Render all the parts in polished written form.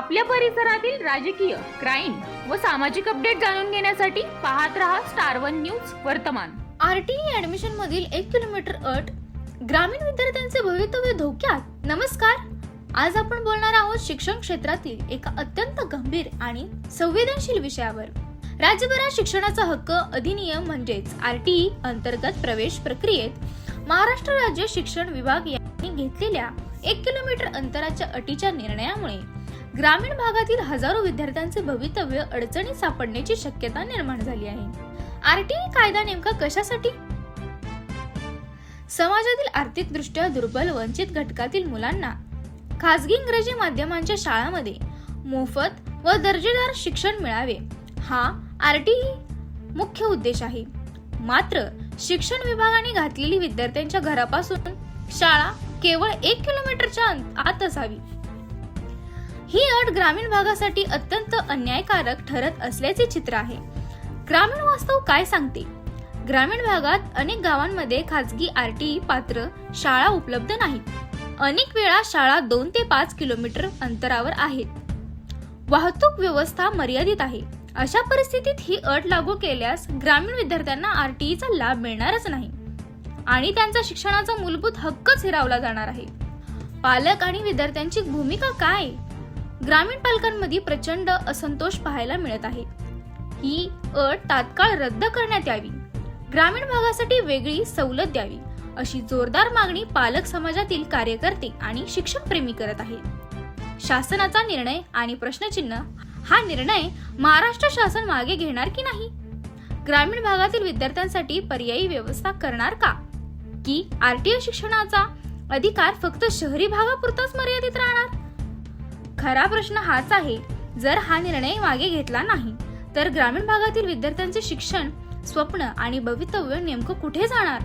आपल्या परिसरातील राजकीय, क्राईम व सामाजिक अपडेट जाणून घेण्यासाठी पाहत रहा स्टार वन न्यूज वर्तमान। आरटीई ऍडमिशन मधील 1 किलोमीटर अट, ग्रामीण विद्यार्थ्यांचे भवितव्य धोक्यात। नमस्कार, आज आपण बोलणार आहोत शिक्षण क्षेत्रातील एका अत्यंत गंभीर आणि संवेदनशील विषयावर। राज्यभरात शिक्षणाचा हक्क अधिनियम म्हणजेच आरटीई अंतर्गत प्रवेश प्रक्रियेत महाराष्ट्र राज्य शिक्षण विभाग यांनी घेतलेल्या 1 किलोमीटर अंतराच्या अटीच्या निर्णयामुळे ग्रामीण भागातील हजारो विद्यार्थ्यांचे भवितव्य अडचणीत सापडण्याची शक्यता निर्माण झाली आहे। आरटीई कायदा नेमका कशासाठी? समाजातील आर्थिकदृष्ट्या दुर्बल वंचित घटकातील मुलांना खासगी इंग्रजी माध्यमांच्या शाळांमध्ये मोफत व दर्जेदार शिक्षण मिळावे, हा आरटीई मुख्य उद्देश आहे। मात्र शिक्षण विभागाने घातलेली विद्यार्थ्यांच्या घरापासून शाळा केवळ 1 किलोमीटरच्या आत असावी, ही अट ग्रामीण भागासाठी अत्यंत अन्यायकारक ठरत असल्याचे चित्र आहे। ग्रामीण वास्तव काय सांगते? ग्रामीण भागात अनेक गावांमध्ये खासगी आरटीई पात्र शाळा उपलब्ध नाहीत। अनेक वेळा शाळा 2 ते 5 किलोमीटर अंतरावर आहेत। वाहतूक व्यवस्था मर्यादित आहे। अशा परिस्थितीत ही अट लागू केल्यास ग्रामीण विद्यार्थ्यांना आरटीईचा लाभ मिळणारच नाही आणि त्यांचा शिक्षणाचा मूलभूत हक्कच हिरावला जाणार आहे। पालक आणि विद्यार्थ्यांची भूमिका काय? ग्रामीण पालकांमध्ये प्रचंड असंतोष पाहायला मिळत आहे। ही अट तात्काळ रद्द करण्यात यावी, ग्रामीण भागासाठी वेगळी सवलत द्यावी, अशी जोरदार मागणी पालक समाजातील कार्यकर्ते आणि शिक्षणप्रेमी करत आहेत। शासनाचा निर्णय आणि प्रश्नचिन्ह, हा निर्णय महाराष्ट्र शासन मागे घेणार की नाही? ग्रामीण भागातील विद्यार्थ्यांसाठी पर्यायी व्यवस्था करणार का? की आरटीई शिक्षणाचा अधिकार फक्त शहरी भागापुरताच मर्यादित राहणार? खरा प्रश्न हाच आहे, जर हा निर्णय मागे घेतला नाही तर ग्रामीण भागातील विद्यार्थ्यांचे शिक्षण, स्वप्न आणि भवितव्य नेमकं कुठे जाणार?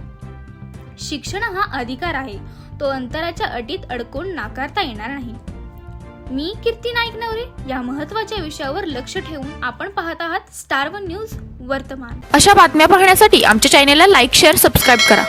शिक्षण हा अधिकार आहे, तो अंतराच्या अटीत अडकून नाकारता येणार नाही। मी कीर्ती नाईक नवरे या महत्त्वाच्या विषयावर लक्ष ठेवून आपण पाहत आहात स्टार वन न्यूज वर्तमान। अशा बातम्या पाहण्यासाठी आमच्या चॅनेलला लाईक, शेअर, सबस्क्राईब करा।